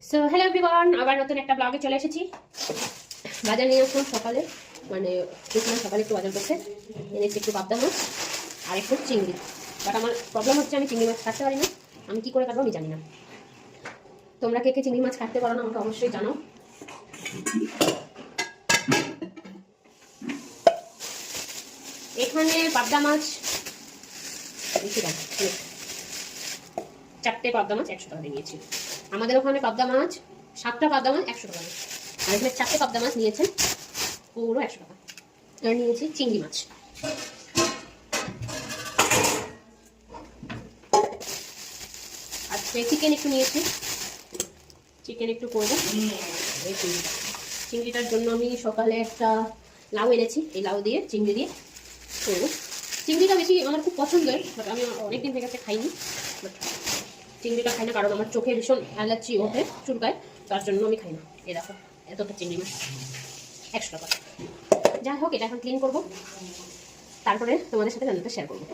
So hello everyone, আবার নতুন একটা ব্লগে চলে এসেছি। বাজার নিয়ে আসলাম সকালে, মানে সকালে একটু বাজার করতে এনেছি একটু পাবদা মাছ আর একটু চিংড়ি। বাট আমার প্রবলেম হচ্ছে আমি চিংড়ি মাছ কাটতে পারি না। আমি কি করে কাটবো আমি জানি না। তোমরা কে কে চিংড়ি মাছ কাটতে পারো না আমাকে অবশ্যই জানাও। এখানে পাবদা মাছ বেশি দাম, 4টে পাবদা মাছ 100 টাকা দিয়ে নিয়েছি। আমাদের ওখানে পাবদা মাছ 7টা পাবদা মাছ 100 টাকা, আর এখানে 4টে পাবদা মাছ নিয়েছে পুরো 100 টাকা। আর নিয়েছি চিংড়ি মাছ। আজকে চিকেন একটু নিয়েছি, চিকেন একটু করবো। এই চিংড়িটার জন্য আমি সকালে একটা লাউ এনেছি, এই লাউ দিয়ে চিংড়ি দিয়ে করবো। চিংড়িটা বেশি আমার খুব পছন্দের, বাট আমি অনেকদিন থেকে খাইনি। বাট চিংড়িটা খাই না কারণ আমার চোখে ভীষণ অ্যালার্জি ওঠে, চুলকায়, তার জন্য আমি খাই না। এই দেখো এতটা চিংড়ি মাছ 100 টাকা। যাই হোক, এটা এখন ক্লিন করবো, তারপরে তোমাদের সাথে রান্নাটা শেয়ার করবো।